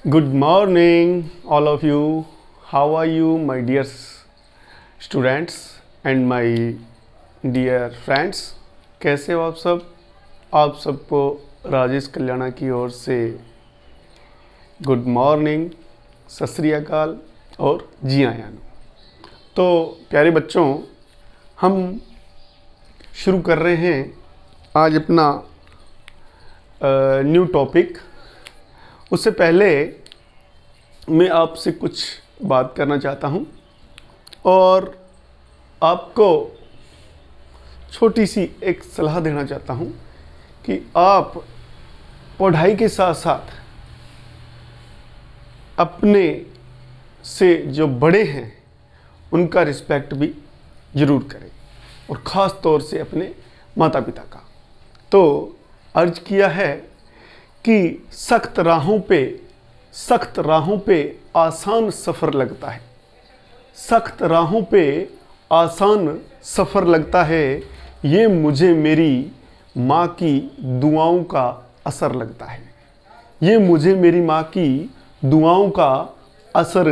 Good morning, all of you. How are you, my dear students and my dear friends? कैसे हो आप सब? आप सबको राजेश कल्याणा की ओर से गुड मॉर्निंग, सत श्री अकाल और जी आयान। तो प्यारे बच्चों, हम शुरू कर रहे हैं आज अपना न्यू टॉपिक। उससे पहले मैं आपसे कुछ बात करना चाहता हूँ और आपको छोटी सी एक सलाह देना चाहता हूँ कि आप पढ़ाई के साथ साथ अपने से जो बड़े हैं उनका रिस्पेक्ट भी ज़रूर करें, और ख़ास तौर से अपने माता पिता का। तो अर्ज किया है कि सख्त राहों पे आसान सफ़र लगता है, सख्त राहों पे आसान सफ़र लगता है, ये मुझे मेरी माँ की दुआओं का असर लगता है, ये मुझे मेरी माँ की दुआओं का असर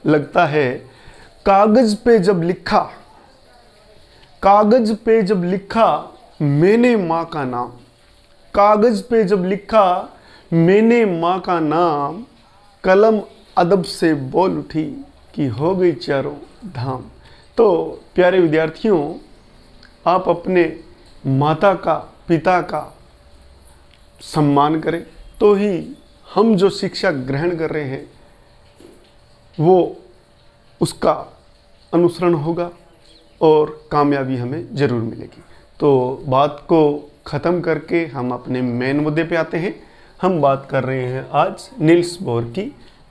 लगता है। कागज़ पे जब लिखा मैंने माँ का नाम, कागज़ पे जब लिखा मैंने माँ का नाम, कलम अदब से बोल उठी कि हो गई चारों धाम। तो प्यारे विद्यार्थियों, आप अपने माता का पिता का सम्मान करें, तो ही हम जो शिक्षा ग्रहण कर रहे हैं वो उसका अनुसरण होगा और कामयाबी हमें ज़रूर मिलेगी। तो बात को ख़त्म करके हम अपने मेन मुद्दे पे आते हैं। हम बात कर रहे हैं आज नील्स बोर की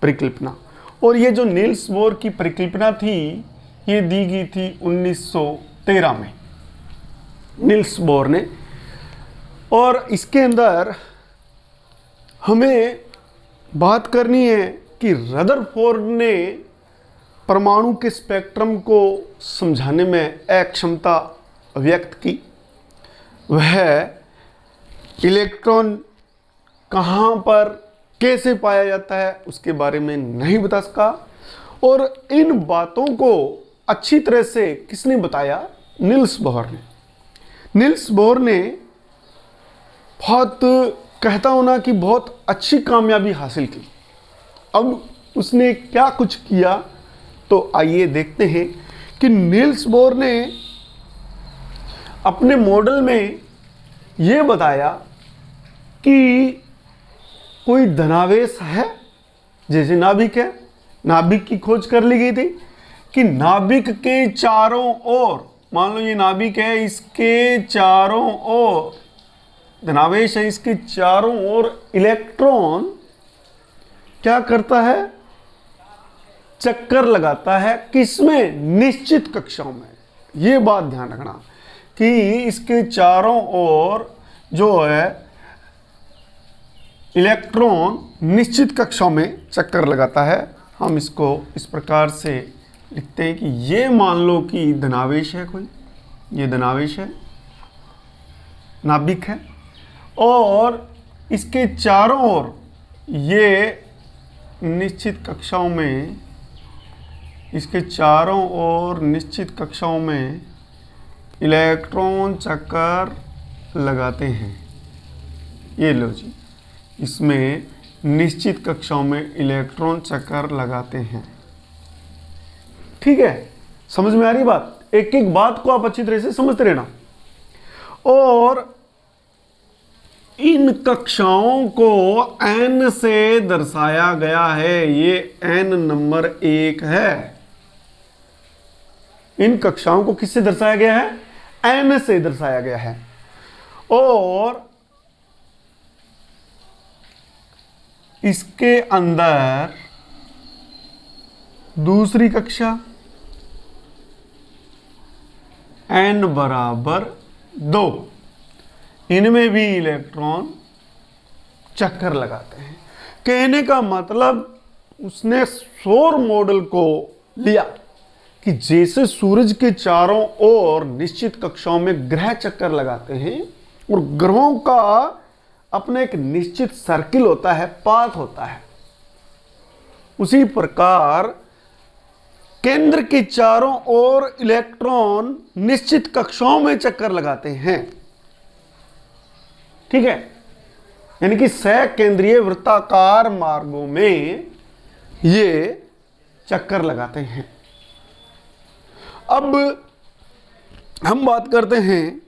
परिकल्पना। और ये जो नील्स बोर की परिकल्पना थी, ये दी गई थी 1913 में नील्स बोर ने। और इसके अंदर हमें बात करनी है कि रदरफोर्ड ने परमाणु के स्पेक्ट्रम को समझाने में अक्षमता व्यक्त की। वह इलेक्ट्रॉन कहाँ पर कैसे पाया जाता है उसके बारे में नहीं बता सका, और इन बातों को अच्छी तरह से किसने बताया? नील्स बोर ने। नील्स बोर ने बहुत, कहता हूं ना कि बहुत अच्छी कामयाबी हासिल की। अब उसने क्या कुछ किया, तो आइए देखते हैं कि नील्स बोर ने अपने मॉडल में ये बताया कि कोई धनावेश है, जैसे नाभिक है, नाभिक की खोज कर ली गई थी कि नाभिक के चारों ओर, मान लो ये नाभिक है, इसके चारों ओर धनावेश है, इसके चारों ओर इलेक्ट्रॉन क्या करता है? चक्कर लगाता है। किसमें? निश्चित कक्षाओं में। ये बात ध्यान रखना कि इसके चारों ओर जो है इलेक्ट्रॉन निश्चित कक्षाओं में चक्कर लगाता है। हम इसको इस प्रकार से लिखते हैं कि ये मान लो कि धनावेश है, कोई ये धनावेश है, नाभिक है, और इसके चारों ओर ये निश्चित कक्षाओं में, इसके चारों ओर निश्चित कक्षाओं में इलेक्ट्रॉन चक्कर लगाते हैं। ये लो जी, इसमें निश्चित कक्षाओं में इलेक्ट्रॉन चक्कर लगाते हैं। ठीक है, समझ में आ रही बात? एक एक बात को आप अच्छी तरह से समझते रहना। और इन कक्षाओं को n से दर्शाया गया है। ये n नंबर 1 है। इन कक्षाओं को किससे दर्शाया गया है? n से दर्शाया गया है। और इसके अंदर दूसरी कक्षा n बराबर 2, इनमें भी इलेक्ट्रॉन चक्कर लगाते हैं। कहने का मतलब उसने सौर मॉडल को लिया कि जैसे सूरज के चारों ओर निश्चित कक्षाओं में ग्रह चक्कर लगाते हैं, और ग्रहों का अपना एक निश्चित सर्किल होता है, पाथ होता है, उसी प्रकार केंद्र के चारों ओर इलेक्ट्रॉन निश्चित कक्षाओं में चक्कर लगाते हैं। ठीक है, यानी कि सकेंद्रीय वृत्ताकार मार्गों में ये चक्कर लगाते हैं। अब हम बात करते हैं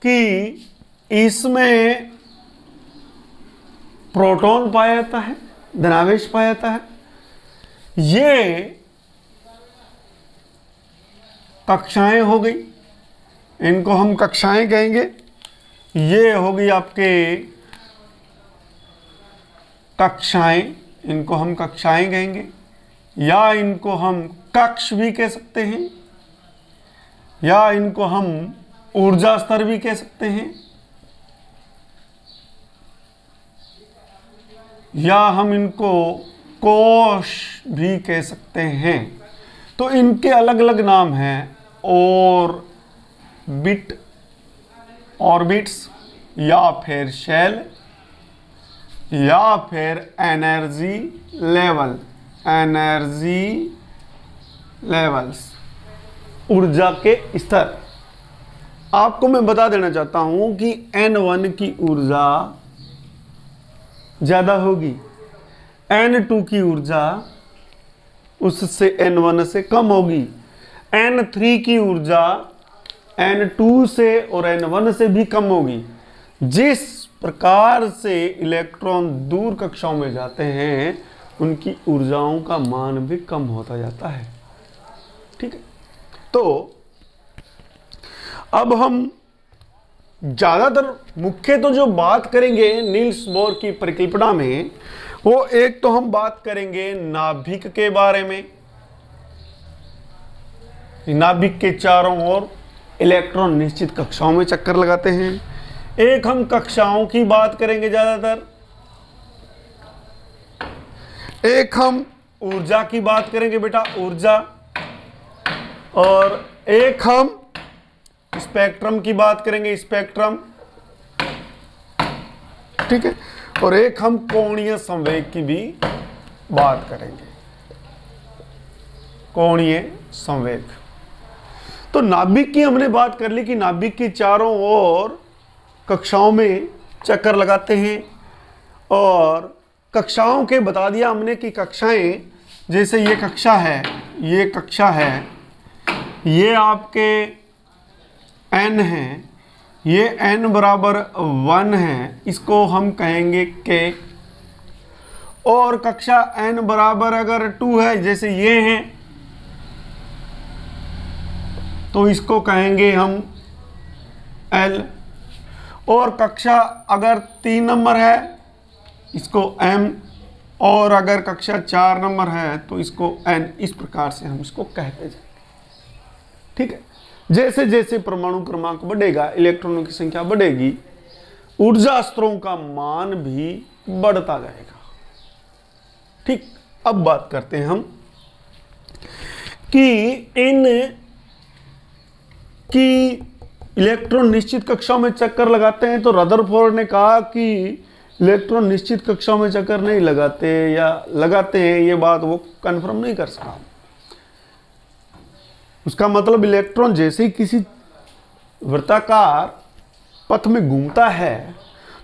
कि इसमें प्रोटॉन पाया जाता है, धनावेश पाया जाता है। ये कक्षाएं हो गई, इनको हम कक्षाएं कहेंगे। ये होगी आपके कक्षाएं, इनको हम कक्षाएं कहेंगे, या इनको हम कक्ष भी कह सकते हैं, या इनको हम ऊर्जा स्तर भी कह सकते हैं, या हम इनको कोश भी कह सकते हैं। तो इनके अलग अलग नाम हैं, ऑर्बिट्स, या फिर शेल, या फिर एनर्जी लेवल्स, ऊर्जा के स्तर। आपको मैं बता देना चाहता हूं कि N1 की ऊर्जा ज्यादा होगी, N2 की ऊर्जा उससे N1 से कम होगी, N3 की ऊर्जा N2 से और N1 से भी कम होगी। जिस प्रकार से इलेक्ट्रॉन दूर कक्षाओं में जाते हैं उनकी ऊर्जाओं का मान भी कम होता जाता है। ठीक है, तो अब हम ज्यादातर मुख्य तो जो बात करेंगे नील्स बोर की परिकल्पना में, वो एक तो हम बात करेंगे नाभिक के बारे में। नाभिक के चारों ओर इलेक्ट्रॉन निश्चित कक्षाओं में चक्कर लगाते हैं। एक हम कक्षाओं की बात करेंगे ज्यादातर, एक हम ऊर्जा की बात करेंगे बेटा, ऊर्जा, और एक हम स्पेक्ट्रम की बात करेंगे, स्पेक्ट्रम। ठीक है, और एक हम कोणीय संवेग की भी बात करेंगे, कोणीय संवेग। तो नाभिक की हमने बात कर ली कि नाभिक की चारों ओर कक्षाओं में चक्कर लगाते हैं, और कक्षाओं के बता दिया हमने कि कक्षाएं, जैसे ये कक्षा है, ये कक्षा है, ये आपके n है, ये n बराबर 1 है, इसको हम कहेंगे k। और कक्षा n बराबर अगर 2 है, जैसे ये हैं, तो इसको कहेंगे हम l। और कक्षा अगर 3 नंबर है इसको m, और अगर कक्षा 4 नंबर है तो इसको n। इस प्रकार से हम इसको कहते जाएंगे। ठीक है, जैसे जैसे परमाणु क्रमांक बढ़ेगा, इलेक्ट्रॉनों की संख्या बढ़ेगी, ऊर्जा स्तरों का मान भी बढ़ता जाएगा। ठीक, अब बात करते हैं हम कि इन की इलेक्ट्रॉन निश्चित कक्षाओं में चक्कर लगाते हैं। तो रदरफोर्ड ने कहा कि इलेक्ट्रॉन निश्चित कक्षाओं में चक्कर नहीं लगाते, या लगाते हैं, ये बात वो कंफर्म नहीं कर सका। उसका मतलब इलेक्ट्रॉन जैसे ही किसी वृत्ताकार पथ में घूमता है,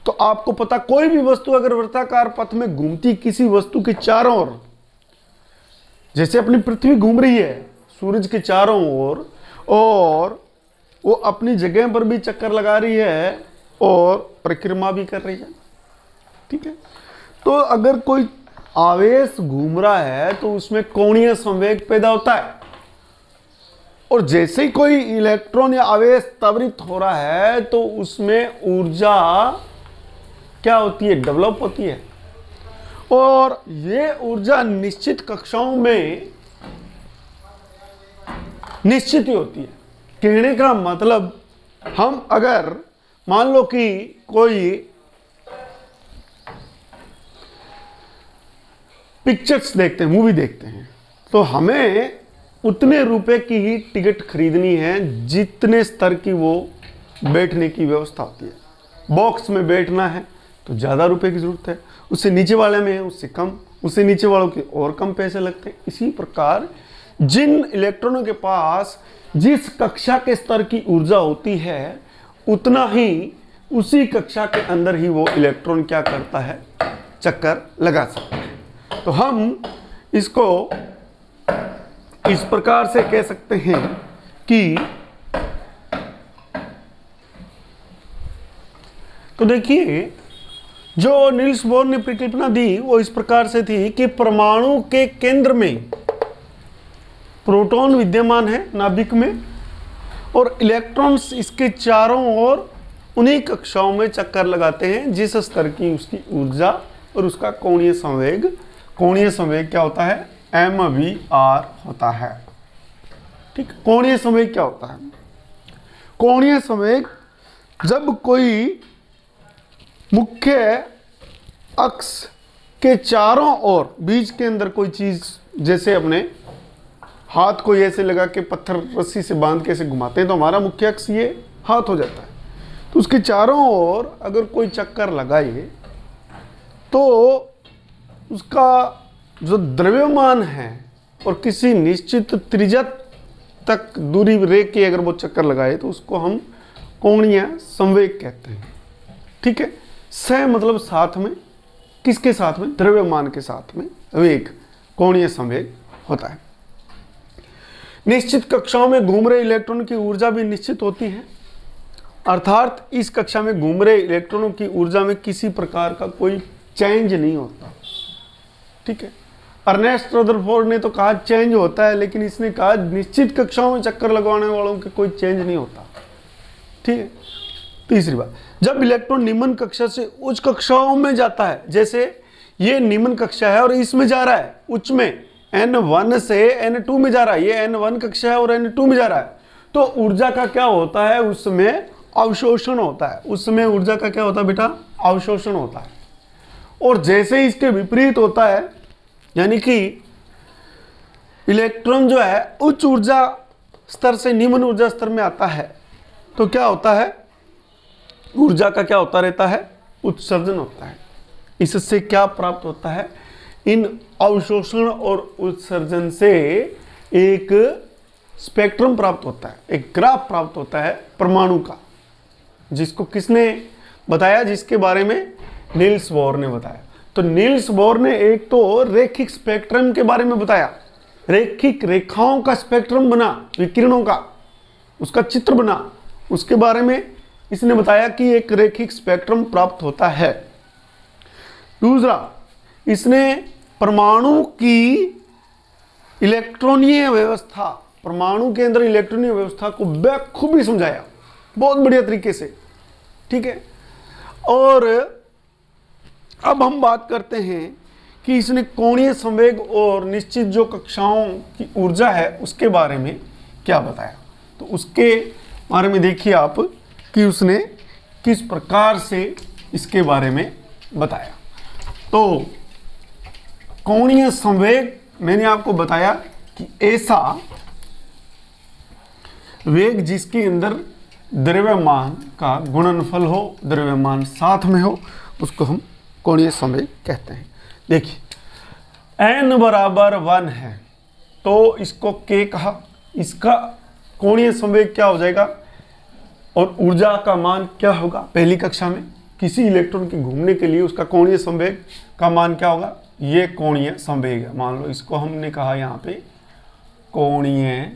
तो आपको पता, कोई भी वस्तु अगर वृत्ताकार पथ में घूमती किसी वस्तु के चारों ओर, जैसे अपनी पृथ्वी घूम रही है सूरज के चारों ओर, और वो अपनी जगह पर भी चक्कर लगा रही है और परिक्रमा भी कर रही है। ठीक है, तो अगर कोई आवेश घूम रहा है तो उसमें कोणीय संवेग पैदा होता है, और जैसे ही कोई इलेक्ट्रॉन या आवेश त्वरित हो रहा है तो उसमें ऊर्जा क्या होती है, डेवलप होती है, और ये ऊर्जा निश्चित कक्षाओं में निश्चित ही होती है। कहने का मतलब, हम अगर मान लो कि कोई पिक्चर्स देखते हैं, मूवी देखते हैं, तो हमें उतने रुपए की ही टिकट खरीदनी है जितने स्तर की वो बैठने की व्यवस्था होती है। बॉक्स में बैठना है तो ज़्यादा रुपए की ज़रूरत है, उससे नीचे वाले में है उससे कम, उससे नीचे वालों के और कम पैसे लगते हैं। इसी प्रकार जिन इलेक्ट्रॉनों के पास जिस कक्षा के स्तर की ऊर्जा होती है, उतना ही उसी कक्षा के अंदर ही वो इलेक्ट्रॉन क्या करता है, चक्कर लगा सकता है। तो हम इसको इस प्रकार से कह सकते हैं कि, तो देखिए जो नील्स बोर ने परिकल्पना दी वो इस प्रकार से थी कि परमाणु के केंद्र में प्रोटॉन विद्यमान है नाभिक में, और इलेक्ट्रॉन्स इसके चारों ओर उन्हीं कक्षाओं में चक्कर लगाते हैं जिस स्तर की उसकी ऊर्जा और उसका कोणीय संवेग। कोणीय संवेग क्या होता है, mvr होता है। ठीक, कोणीय संवेग क्या होता है? कोणीय संवेग जब कोई मुख्य अक्ष के चारों ओर बीच के अंदर कोई चीज, जैसे अपने हाथ को ऐसे लगा के पत्थर रस्सी से बांध के ऐसे घुमाते हैं तो हमारा मुख्य अक्ष ये हाथ हो जाता है, तो उसके चारों ओर अगर कोई चक्कर लगाए तो उसका जो द्रव्यमान है और किसी निश्चित त्रिज्या तक दूरी रेख के अगर वो चक्कर लगाए तो उसको हम कोणीय संवेग कहते हैं। ठीक है, सह मतलब साथ में, किसके साथ में, द्रव्यमान के साथ में वेग, कोणीय संवेग होता है। निश्चित कक्षाओं में घूम रहे इलेक्ट्रॉन की ऊर्जा भी निश्चित होती है, अर्थात इस कक्षा में घूम रहे इलेक्ट्रॉनों की ऊर्जा में किसी प्रकार का कोई चेंज नहीं होता। ठीक है, अर्नेस्ट रदरफोर्ड ने तो कहा चेंज होता है, लेकिन इसने कहा निश्चित कक्षाओं में चक्कर लगवाने वालों के कोई चेंज नहीं होता। ठीक है, तीसरी बात, जब इलेक्ट्रॉन निम्न कक्षा से उच्च कक्षाओं में जाता है, जैसे ये निम्न कक्षा है और इसमें जा रहा है उच्च में, N1 से N2 में जा रहा है, ये N1 कक्षा है और N2 में जा रहा है, तो ऊर्जा का क्या होता है, उसमें अवशोषण होता है। उसमें ऊर्जा का क्या होता है बेटा, अवशोषण होता है। और जैसे ही इसके विपरीत होता है, यानी कि इलेक्ट्रॉन जो है उच्च ऊर्जा स्तर से निम्न ऊर्जा स्तर में आता है, तो क्या होता है, ऊर्जा का क्या होता रहता है, उत्सर्जन होता है। इससे क्या प्राप्त होता है, इन अवशोषण और उत्सर्जन से एक स्पेक्ट्रम प्राप्त होता है, एक ग्राफ प्राप्त होता है परमाणु का, जिसको किसने बताया, जिसके बारे में नील्स बोर ने बताया। तो नील्स बोर ने एक तो रैखिक स्पेक्ट्रम के बारे में बताया, रैखिक रेखाओं का स्पेक्ट्रम बना, विकिरणों का उसका चित्र बना, उसके बारे में इसने बताया कि एक रैखिक स्पेक्ट्रम प्राप्त होता है। दूसरा, इसने परमाणु की इलेक्ट्रॉनीय व्यवस्था, परमाणु के अंदर इलेक्ट्रॉनीय व्यवस्था को बखूबी समझाया, बहुत बढ़िया तरीके से। ठीक है, और अब हम बात करते हैं कि इसने कोणीय संवेग और निश्चित जो कक्षाओं की ऊर्जा है उसके बारे में क्या बताया। तो उसके बारे में देखिए आप कि उसने किस प्रकार से इसके बारे में बताया। तो कोणीय संवेग मैंने आपको बताया कि ऐसा वेग जिसके अंदर द्रव्यमान का गुणनफल हो, द्रव्यमान साथ में हो, उसको हम कोणीय संवेग कहते हैं। देखिए n बराबर 1 है तो इसको k कहा, इसका कोणीय संवेग क्या हो जाएगा और ऊर्जा का मान क्या होगा। पहली कक्षा में किसी इलेक्ट्रॉन के घूमने के लिए उसका कोणीय संवेग का मान क्या होगा, ये कोणीय संवेग है। मान लो इसको हमने कहा यहाँ पे कोणीय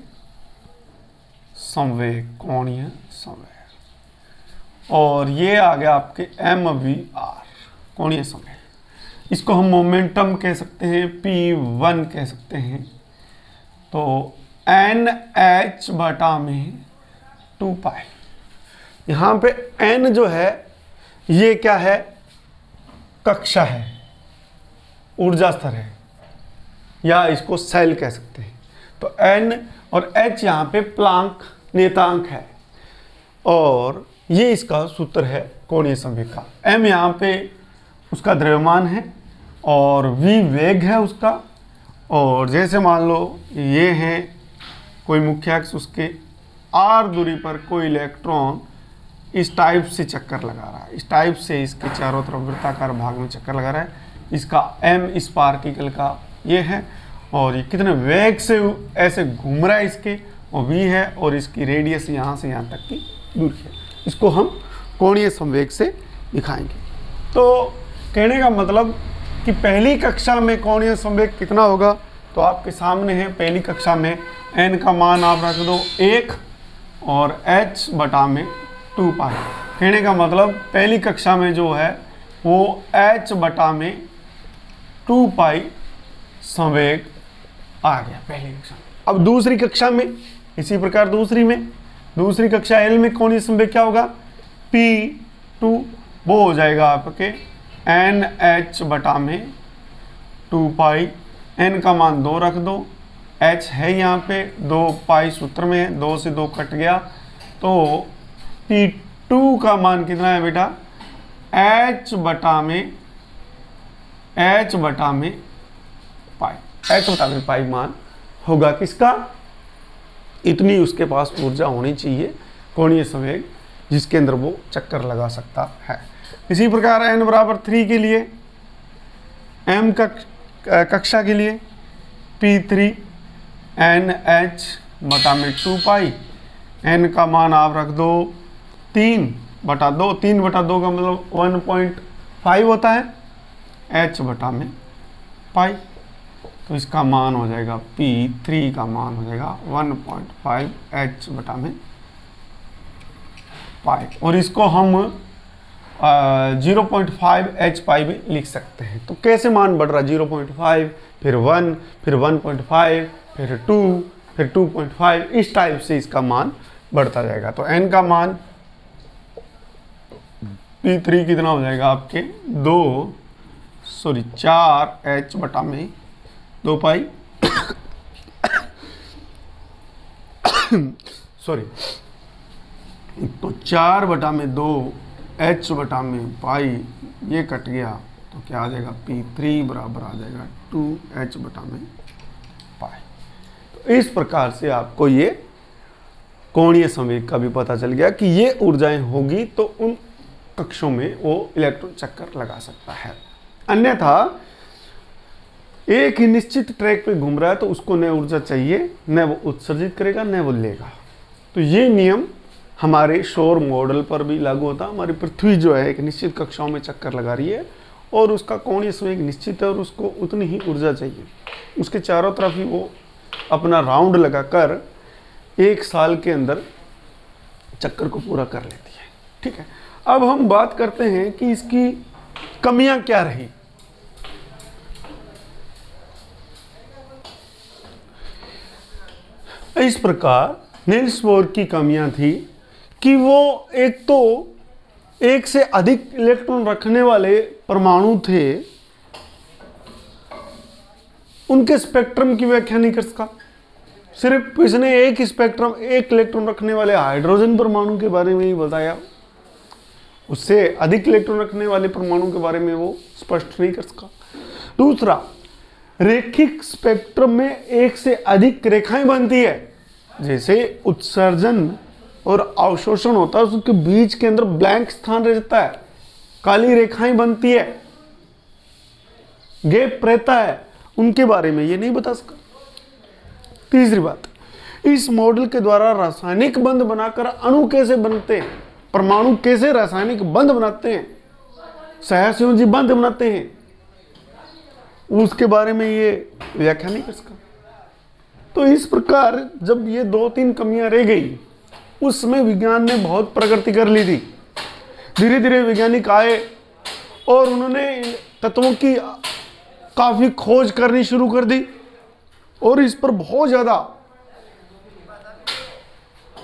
संवेग, कोणीय संवेग, और ये आ गया आपके mvr, कोणीय संवेग। इसको हम मोमेंटम कह सकते हैं, p1 कह सकते हैं। तो nh बटा में 2 पाई, यहाँ पे n जो है ये क्या है, कक्षा है, ऊर्जा स्तर है, या इसको सेल कह सकते हैं। तो n और h यहाँ पे प्लांक नियतांक है, और ये इसका सूत्र है कोणीय संवेग का। m यहाँ पे उसका द्रव्यमान है और v वेग है उसका, और जैसे मान लो ये है कोई मुख्य अक्ष, उसके r दूरी पर कोई इलेक्ट्रॉन इस टाइप से चक्कर लगा रहा है, इस टाइप से इसके चारों तरफ वृत्ताकार भाग में चक्कर लगा रहा है, इसका m इस पार्टिकल का ये है, और ये कितने वेग से ऐसे घूम रहा है इसके, और v है, और इसकी रेडियस यहाँ से यहाँ तक की दूरी है। इसको हम कोणीय संवेग से दिखाएंगे। तो कहने का मतलब कि पहली कक्षा में कोणीय संवेग कितना होगा, तो आपके सामने है पहली कक्षा में n का मान आप रख दो 1 और h बटा में 2 पाई। कहने का मतलब पहली कक्षा में जो है वो h बटा में 2 पाई संवेग आ गया पहली कक्षा में। अब दूसरी कक्षा में इसी प्रकार दूसरी कक्षा L में कोणीय संवेग क्या होगा, P2, वो हो जाएगा आपके NH बटा में 2 पाई। n का मान 2 रख दो, h है यहाँ पे 2 पाई सूत्र में है, 2 से 2 कट गया, तो P2 का मान कितना है बेटा, h बटा में पाई मान होगा किसका, इतनी उसके पास ऊर्जा होनी चाहिए कोणीय संवेग जिसके अंदर वो चक्कर लगा सकता है। इसी प्रकार n बराबर 3 के लिए, m कक्षा के लिए P3 NH बटा में 2 पाई, n का मान आप रख दो 3 बटा 2 का मतलब 1.5 होता है, h बटा में पाई, तो इसका मान हो जाएगा P3 का मान हो जाएगा 1.5 h बटा में पाई, और इसको हम 0.5 h पाई भी लिख सकते हैं। तो कैसे मान बढ़ रहा है, 0.5 फिर 1 फिर 1.5 फिर 2 फिर 2.5, इस टाइप से इसका मान बढ़ता जाएगा। तो n का मान P3 कितना हो जाएगा आपके 4 h बटा में 2 पाई सॉरी, तो 4 बटा में 2 h बटा में पाई, ये कट गया तो क्या आ जाएगा, P3 बराबर आ जाएगा 2h बटा में पाई। तो इस प्रकार से आपको ये कोणीय संवेग का भी पता चल गया कि ये ऊर्जाएं होगी तो उन कक्षों में वो इलेक्ट्रॉन चक्कर लगा सकता है। अन्यथा एक ही निश्चित ट्रैक पे घूम रहा है तो उसको न ऊर्जा चाहिए, न वो उत्सर्जित करेगा न वो लेगा। तो ये नियम हमारे सौर मॉडल पर भी लागू होता है। हमारी पृथ्वी जो है एक निश्चित कक्षाओं में चक्कर लगा रही है और उसका कोणीय संवेग निश्चित है और उसको उतनी ही ऊर्जा चाहिए, उसके चारों तरफ ही वो अपना राउंड लगाकर 1 साल के अंदर चक्कर को पूरा कर लेती है। ठीक है, अब हम बात करते हैं कि इसकी कमियां क्या रही। इस प्रकार नील्स बोर की कमियां थी कि वो एक तो एक से अधिक इलेक्ट्रॉन रखने वाले परमाणु थे, उनके स्पेक्ट्रम की व्याख्या नहीं कर सका। सिर्फ इसने एक इलेक्ट्रॉन रखने वाले हाइड्रोजन परमाणु के बारे में ही बताया, उससे अधिक इलेक्ट्रॉन रखने वाले परमाणु के बारे में वो स्पष्ट नहीं कर सका। दूसरा, रेखिक स्पेक्ट्रम में एक से अधिक रेखाएं बनती है, जैसे उत्सर्जन और अवशोषण होता है उसके बीच के अंदर ब्लैंक स्थान रह जाता है, काली रेखाएं बनती है, गैप रहता है, उनके बारे में ये नहीं बता सका। तीसरी बात, इस मॉडल के द्वारा रासायनिक बंध बनाकर अणु कैसे बनते हैं, परमाणु कैसे रासायनिक बंध बनाते हैं, सहसंयोजी बंध बनाते हैं, उसके बारे में ये व्याख्या नहीं कर सका। तो इस प्रकार जब ये 2-3 कमियां रह गई, उस समय विज्ञान ने बहुत प्रगति कर ली थी। धीरे धीरे वैज्ञानिक आए और उन्होंने तत्वों की काफी खोज करनी शुरू कर दी और इस पर बहुत ज्यादा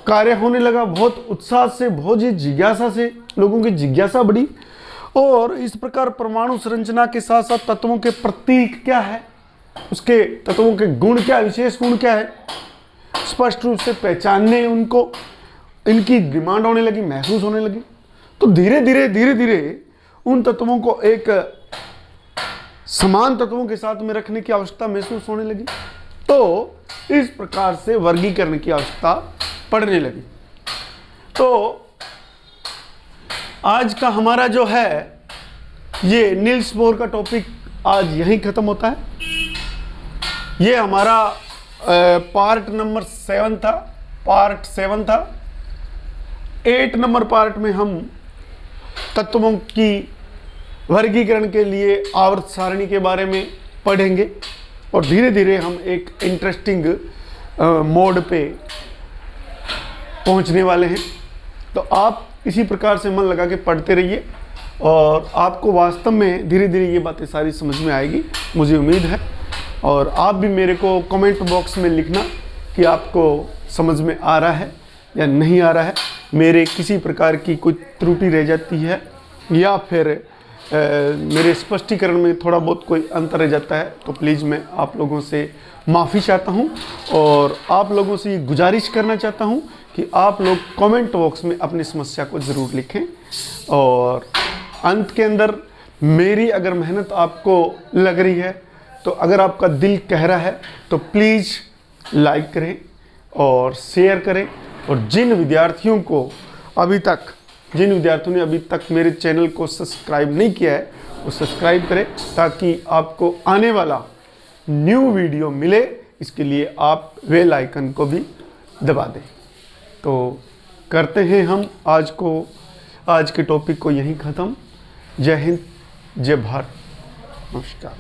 कार्य होने लगा। बहुत उत्साह से, बहुत ही जिज्ञासा से लोगों की जिज्ञासा बढ़ी और इस प्रकार परमाणु संरचना के साथ साथ तत्वों के प्रतीक क्या है, उसके तत्वों के गुण क्या, विशेष गुण क्या है, स्पष्ट रूप से पहचानने उनको, इनकी डिमांड होने लगी, महसूस होने लगी। तो धीरे धीरे उन तत्वों को एक समान तत्वों के साथ में रखने की आवश्यकता महसूस होने लगी। तो इस प्रकार से वर्गीकरण की आवश्यकता पड़ने लगी। तो आज का हमारा जो है ये नील्स बोर का टॉपिक आज यहीं ख़त्म होता है। ये हमारा पार्ट नंबर 7 था, पार्ट 7 था। 8 नंबर पार्ट में हम तत्वों की वर्गीकरण के लिए आवर्त सारणी के बारे में पढ़ेंगे और धीरे धीरे हम एक इंटरेस्टिंग मोड पे पहुंचने वाले हैं। तो आप इसी प्रकार से मन लगा के पढ़ते रहिए और आपको वास्तव में धीरे धीरे ये बातें सारी समझ में आएगी, मुझे उम्मीद है। और आप भी मेरे को कमेंट बॉक्स में लिखना कि आपको समझ में आ रहा है या नहीं आ रहा है, मेरे किसी प्रकार की कोई त्रुटि रह जाती है या फिर मेरे स्पष्टीकरण में थोड़ा बहुत कोई अंतर रह जाता है तो प्लीज़ मैं आप लोगों से माफ़ी चाहता हूं और आप लोगों से ये गुजारिश करना चाहता हूं कि आप लोग कमेंट बॉक्स में अपनी समस्या को ज़रूर लिखें। और अंत के अंदर मेरी अगर मेहनत आपको लग रही है तो अगर आपका दिल कह रहा है तो प्लीज़ लाइक करें और शेयर करें। और जिन विद्यार्थियों ने अभी तक मेरे चैनल को सब्सक्राइब नहीं किया है वो सब्सक्राइब करें ताकि आपको आने वाला न्यू वीडियो मिले। इसके लिए आप बेल आइकन को भी दबा दें। तो करते हैं हम आज के टॉपिक को यहीं ख़त्म। जय हिंद, जय भारत, नमस्कार।